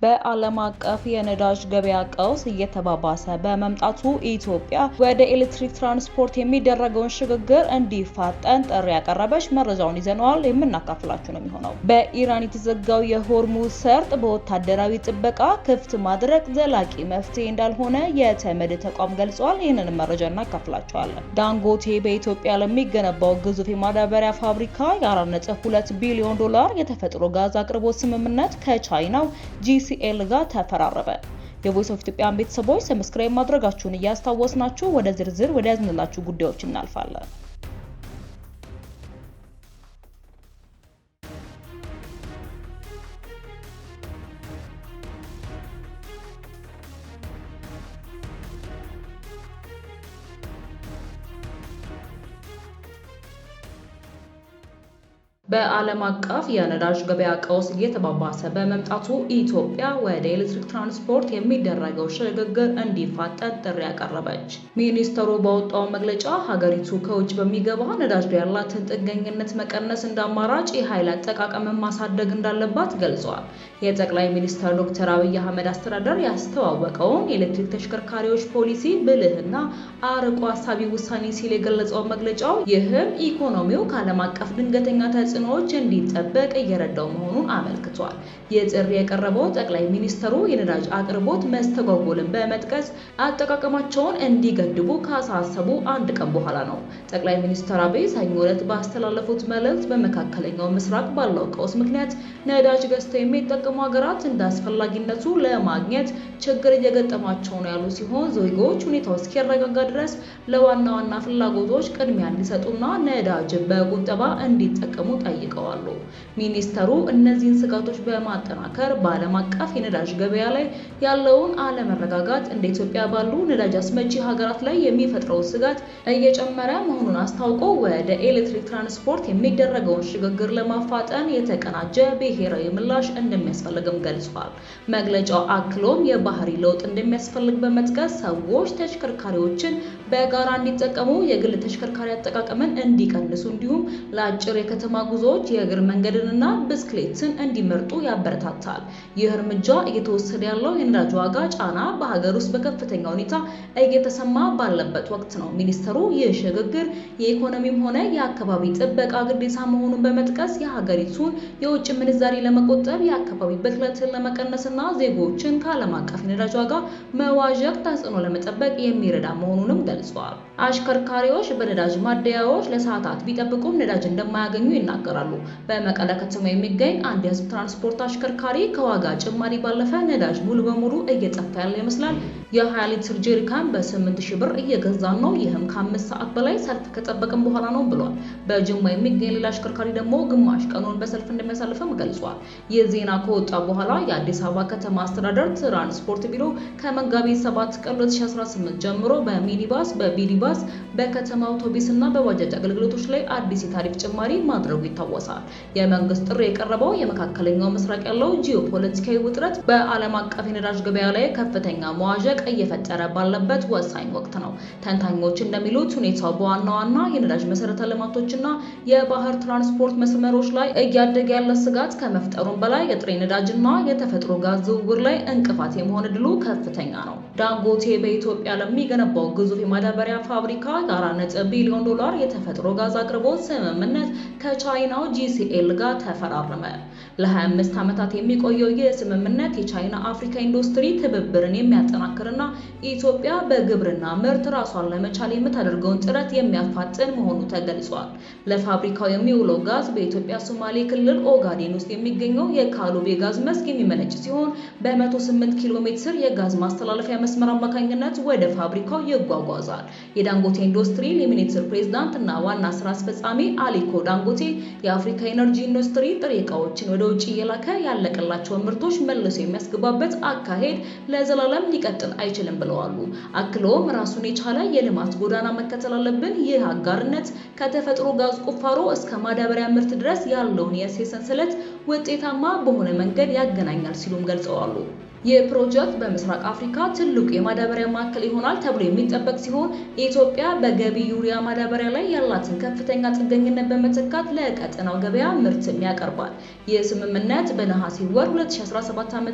በዓለም አቀፍ የነዳጅ ገበያ ቀውስ እየተባባሰ በመምጣቱ ኢትዮጵያ ወደ ኤሌክትሪክ ትራንስፖርት የሚደረገውን ሽግግር እንዲፋጠን ጥሪ ያቀረበች። መረጃውን ይዘነዋል የምናካፍላችሁ ነው የሚሆነው። በኢራን የተዘጋው የሆርሙዝ ሰርጥ በወታደራዊ ጥበቃ ክፍት ማድረግ ዘላቂ መፍትሄ እንዳልሆነ የተመድ ተቋም ገልጿል። ይህንን መረጃ እናካፍላችኋለን። ዳንጎቴ በኢትዮጵያ ለሚገነባው ግዙፍ የማዳበሪያ ፋብሪካ የ4.2 ቢሊዮን ዶላር የተፈጥሮ ጋዝ አቅርቦት ስምምነት ከቻይናው GCL ጋር ተፈራረመ። የቮይስ ኦፍ ኢትዮጵያ ቤተሰቦች ሰብስክራይብ ማድረጋችሁን እያስታወስናችሁ ወደ ዝርዝር ወደ ያዝንላችሁ ጉዳዮች እናልፋለን። በዓለም አቀፍ የነዳጅ ገበያ ቀውስ እየተባባሰ በመምጣቱ ኢትዮጵያ ወደ ኤሌክትሪክ ትራንስፖርት የሚደረገው ሽግግር እንዲፋጠን ጥሪ ያቀረበች። ሚኒስተሩ ባወጣው መግለጫ ሀገሪቱ ከውጭ በሚገባ ነዳጅ ላይ ያላትን ጥገኝነት መቀነስ እንደ አማራጭ የኃይል አጠቃቀምን ማሳደግ እንዳለባት ገልጿል። የጠቅላይ ሚኒስትር ዶክተር አብይ አህመድ አስተዳደር ያስተዋወቀውን የኤሌክትሪክ ተሽከርካሪዎች ፖሊሲ ብልህና አርቆ አሳቢ ውሳኔ ሲል የገለጸው መግለጫው ይህም ኢኮኖሚው ከዓለም አቀፍ ድንገተኛ ተጽዕኖዎች እንዲጠበቅ እየረዳው መሆኑን አመልክቷል። የጥሪ የቀረበው ጠቅላይ ሚኒስትሩ የነዳጅ አቅርቦት መስተጓጎልን በመጥቀስ አጠቃቀማቸውን እንዲገድቡ ካሳሰቡ አንድ ቀን በኋላ ነው። ጠቅላይ ሚኒስትር አብይ ሰኞ ዕለት ባስተላለፉት መልእክት በመካከለኛው ምስራቅ ባለው ቀውስ ምክንያት ነዳጅ ገዝተው የሚጠቀሙ ሀገራት እንደ አስፈላጊነቱ ለማግኘት ችግር እየገጠማቸው ነው ያሉ ሲሆን ዜጎች ሁኔታው እስኪረጋጋ ድረስ ለዋና ዋና ፍላጎቶች ቅድሚያ እንዲሰጡና ነዳጅ በቁጠባ እንዲጠቀሙ ጠይቀዋል። ሚኒስተሩ እነዚህን ስጋቶች በማጠናከር በዓለም አቀፍ የነዳጅ ገበያ ላይ ያለውን አለመረጋጋት እንደ ኢትዮጵያ ባሉ ነዳጅ አስመጪ ሀገራት ላይ የሚፈጥረው ስጋት እየጨመረ መሆኑን አስታውቀው ወደ ኤሌክትሪክ ትራንስፖርት የሚደረገውን ሽግግር ለማፋጠን የተቀናጀ ብሔራዊ ምላሽ እንደሚያስፈልግም ገልጿል። መግለጫው አክሎም የባህሪ ለውጥ እንደሚያስፈልግ በመጥቀስ ሰዎች ተሽከርካሪዎችን በጋራ እንዲጠቀሙ፣ የግል ተሽከርካሪ አጠቃቀምን እንዲቀንሱ እንዲሁም ለአጭር የከተማ ጉዞዎች የእግር መንገድንና ብስክሌትን እንዲመርጡ ያበረታታል። ይህ እርምጃ እየተወሰደ ያለው የነዳጅ ዋጋ ጫና በሀገር ውስጥ በከፍተኛ ሁኔታ እየተሰማ ባለበት ወቅት ነው። ሚኒስተሩ ይህ ሽግግር የኢኮኖሚም ሆነ የአካባቢ ጥበቃ ግዴታ መሆኑን በመጥቀስ የሀገሪቱን የውጭ ምንዛሪ ለመቆጠብ፣ የአካባቢ ብክለትን ለመቀነስና ዜጎችን ከዓለም አቀፍ የነዳጅ ዋጋ መዋዠቅ ተጽዕኖ ለመጠበቅ የሚረዳ መሆኑንም ገልጿል። አሽከርካሪዎች በነዳጅ ማደያዎች ለሰዓታት ቢጠብቁም ነዳጅ እንደማያገኙ ይናገራሉ። በመቀለ ከተማ የሚገኝ አንድ የህዝብ ትራንስፖርት አሽከርካሪ ከዋጋ ጭማሪ ባለፈ ነዳጅ ሙሉ በሙሉ እየጠፋ ያለ ይመስላል። የ20 ሊትር ጀሪካን በ8000 ብር እየገዛን ነው፣ ይህም ከ5 ሰዓት በላይ ሰልፍ ከጠበቅን በኋላ ነው ብሏል። በጅማ የሚገኝ ሌላ አሽከርካሪ ደግሞ ግማሽ ቀኑን በሰልፍ እንደሚያሳልፍም ገልጿል። ይህ ዜና ከወጣ በኋላ የአዲስ አበባ ከተማ አስተዳደር ትራንስፖርት ቢሮ ከመጋቢት 7 ቀን 2018 ጀምሮ በሚኒባስ፣ በቢዲባስ፣ በከተማ አውቶቡስ እና በባጃጅ አገልግሎቶች ላይ አዲስ የታሪፍ ጭማሪ ማድረጉ ይታወሳል። የመንግስት ጥሪ የቀረበው የመካከለኛው ምስራቅ ያለው ጂኦፖለቲካዊ ውጥረት በዓለም አቀፍ የነዳጅ ገበያ ላይ ከፍተኛ መዋዠቅ እየፈጠረ ባለበት ወሳኝ ወቅት ነው። ተንታኞች እንደሚሉት ሁኔታው በዋና ዋና የነዳጅ መሰረተ ልማቶችና የባህር ትራንስፖርት መስመሮች ላይ እያደገ ያለ ስጋት ከመፍጠሩም በላይ የጥሬ ነዳጅና የተፈጥሮ ጋዝ ዝውውር ላይ እንቅፋት የመሆን ዕድሉ ከፍተኛ ነው። ዳንጎቴ በኢትዮጵያ ለሚገነባው ግዙፍ የማዳበሪያ ፋብሪካ የ4 ቢሊዮን ዶላር የተፈጥሮ ጋዝ አቅርቦት ስምምነት ከቻይናው GCL ጋር ተፈራረመ። ለ25 ዓመታት የሚቆየው ይህ ስምምነት የቻይና አፍሪካ ኢንዱስትሪ ትብብርን የሚያጠናክርና ኢትዮጵያ በግብርና ምርት ራሷን ለመቻል የምታደርገውን ጥረት የሚያፋጥን መሆኑ ተገልጿል። ለፋብሪካው የሚውለው ጋዝ በኢትዮጵያ ሶማሌ ክልል ኦጋዴን ውስጥ የሚገኘው የካሉብ የጋዝ መስክ የሚመነጭ ሲሆን በ108 ኪሎ ሜትር የጋዝ ማስተላለፊያ መስመር አማካኝነት ወደ ፋብሪካው ይጓጓዛል። የዳንጎቴ ኢንዱስትሪ ሊሚቴድ ፕሬዝዳንት እና ዋና ስራ አስፈጻሚ አሊኮ ዳንጎቴ የአፍሪካ ኢነርጂ ኢንዱስትሪ ጥሬ ዕቃዎችን ወደ ውጭ እየላከ ያለቀላቸውን ምርቶች መልሶ የሚያስገባበት አካሄድ ለዘላለም ሊቀጥል አይችልም ብለዋል። አክሎም ራሱን የቻለ የልማት ጎዳና መከተል አለብን። ይህ አጋርነት ከተፈጥሮ ጋዝ ቁፋሮ እስከ ማዳበሪያ ምርት ድረስ ያለውን የእሴት ሰንሰለት ውጤታማ በሆነ መንገድ ያገናኛል ሲሉም ገልጸዋል። ይህ ፕሮጀክት በምስራቅ አፍሪካ ትልቁ የማዳበሪያ ማዕከል ይሆናል ተብሎ የሚጠበቅ ሲሆን ኢትዮጵያ በገቢ ዩሪያ ማዳበሪያ ላይ ያላትን ከፍተኛ ጥገኝነት በመተካት ለቀጠናው ገበያ ምርትም ያቀርባል። ይህ ስምምነት በነሐሴ ወር 2017 ዓ.ም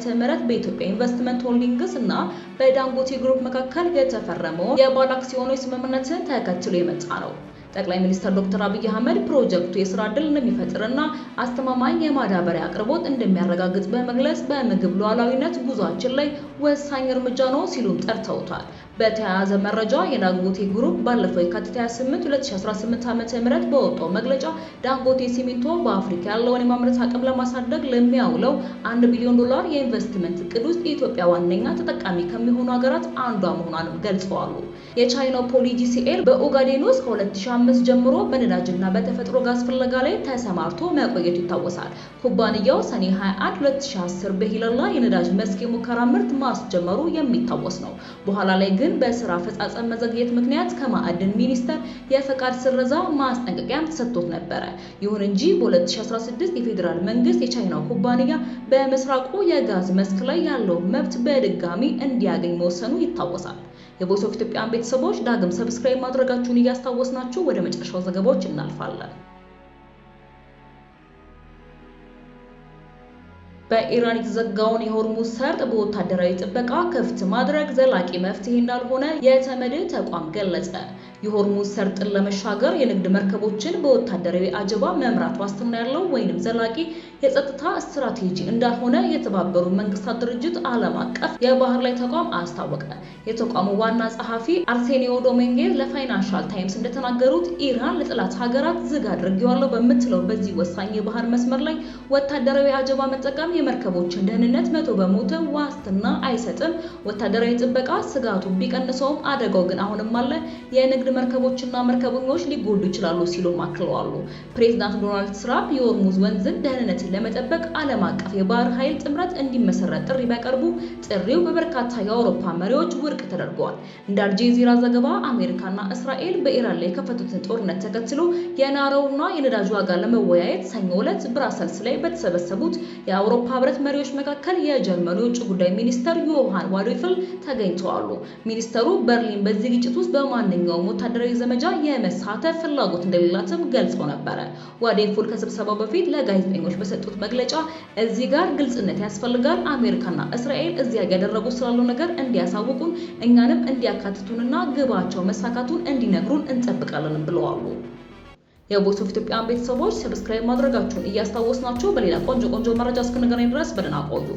በኢትዮጵያ ኢንቨስትመንት ሆልዲንግስ እና በዳንጎቴ ግሩፕ መካከል የተፈረመውን የባለ አክሲዮኖች ስምምነትን ተከትሎ የመጣ ነው። ጠቅላይ ሚኒስትር ዶክተር አብይ አህመድ ፕሮጀክቱ የስራ ዕድል እንደሚፈጥርና አስተማማኝ የማዳበሪያ አቅርቦት እንደሚያረጋግጥ በመግለጽ በምግብ ሉዓላዊነት ጉዟችን ላይ ወሳኝ እርምጃ ነው ሲሉም ጠርተውታል። በተያያዘ መረጃ የዳንጎቴ ግሩፕ ባለፈው የካቲት 28 2018 ዓ.ም በወጣው መግለጫ ዳንጎቴ ሲሚንቶ በአፍሪካ ያለውን የማምረት አቅም ለማሳደግ ለሚያውለው $1 ቢሊዮን የኢንቨስትመንት እቅድ ውስጥ ኢትዮጵያ ዋነኛ ተጠቃሚ ከሚሆኑ ሀገራት አንዷ መሆኗንም ገልጸዋል። የቻይናው ፖሊ ጂሲኤል በኦጋዴን ውስጥ ከ2005 ጀምሮ በነዳጅና በተፈጥሮ ጋዝ ፍለጋ ላይ ተሰማርቶ መቆየቱ ይታወሳል። ኩባንያው ሰኔ 21 2010 በሂለላ የነዳጅ መስክ የሙከራ ምርት ማስጀመሩ የሚታወስ ነው። በኋላ ላይ ግን በስራ አፈጻጸም መዘግየት ምክንያት ከማዕድን ሚኒስቴር የፈቃድ ስረዛ ማስጠንቀቂያም ተሰጥቶት ነበረ። ይሁን እንጂ በ2016 የፌዴራል መንግስት የቻይናው ኩባንያ በምስራቁ የጋዝ መስክ ላይ ያለው መብት በድጋሚ እንዲያገኝ መወሰኑ ይታወሳል። የቮይስ ኦፍ ኢትዮጵያን ቤተሰቦች ዳግም ሰብስክራይብ ማድረጋችሁን እያስታወስናችሁ ወደ መጨረሻው ዘገባዎች እናልፋለን። በኢራን የተዘጋውን የሆርሙዝ ሰርጥ በወታደራዊ ጥበቃ ክፍት ማድረግ ዘላቂ መፍትሄ እንዳልሆነ የተመድ ተቋም ገለጸ። የሆርሙዝ ሰርጥን ለመሻገር የንግድ መርከቦችን በወታደራዊ አጀባ መምራት ዋስትና ያለው ወይንም ዘላቂ የጸጥታ ስትራቴጂ እንዳልሆነ የተባበሩት መንግስታት ድርጅት ዓለም አቀፍ የባህር ላይ ተቋም አስታወቀ። የተቋሙ ዋና ጸሐፊ አርሴኒዮ ዶሚንጌዝ ለፋይናንሻል ታይምስ እንደተናገሩት ኢራን ለጠላት ሀገራት ዝግ አድርጌዋለሁ በምትለው በዚህ ወሳኝ የባህር መስመር ላይ ወታደራዊ አጀባ መጠቀም የመርከቦችን ደህንነት 100% ዋስትና አይሰጥም። ወታደራዊ ጥበቃ ስጋቱ ቢቀንሰውም አደጋው ግን አሁንም አለ። የንግድ መርከቦችና መርከበኞች ሊጎዱ ይችላሉ ሲሉ አክለዋል። ፕሬዝዳንት ዶናልድ ትራምፕ የሆርሙዝ ወንዝን ደህንነትን ለመጠበቅ ዓለም አቀፍ የባህር ኃይል ጥምረት እንዲመሰረት ጥሪ ቢያቀርቡ ጥሪው በበርካታ የአውሮፓ መሪዎች ውድቅ ተደርጓል። እንደ አልጄዚራ ዘገባ አሜሪካና እስራኤል በኢራን ላይ የከፈቱትን ጦርነት ተከትሎ የናረውና የነዳጅ ዋጋ ለመወያየት ሰኞ ዕለት ብራሰልስ ላይ በተሰበሰቡት የአውሮፓ ህብረት መሪዎች መካከል የጀርመኑ የውጭ ጉዳይ ሚኒስተር ዮሃን ዋዴፉል ተገኝተዋል። ሚኒስተሩ በርሊን በዚህ ግጭት ውስጥ በማንኛውም ወታደራዊ ዘመቻ የመሳተፍ ፍላጎት እንደሌላትም ገልጸው ነበረ። ዋዴፉል ከስብሰባው በፊት ለጋዜጠኞች በሰጡት መግለጫ እዚህ ጋር ግልጽነት ያስፈልጋል። አሜሪካና እስራኤል እዚያ ያደረጉ ስላለው ነገር እንዲያሳውቁን እኛንም እንዲያካትቱንና ግባቸው መሳካቱን እንዲነግሩን እንጠብቃለን ብለዋል። የቮይስ ኦፍ ኢትዮጵያን ቤተሰቦች ሰብስክራይብ ማድረጋችሁን እያስታወስናችሁ በሌላ ቆንጆ መረጃ እስክንገናኝ ድረስ በደህና ቆዩ።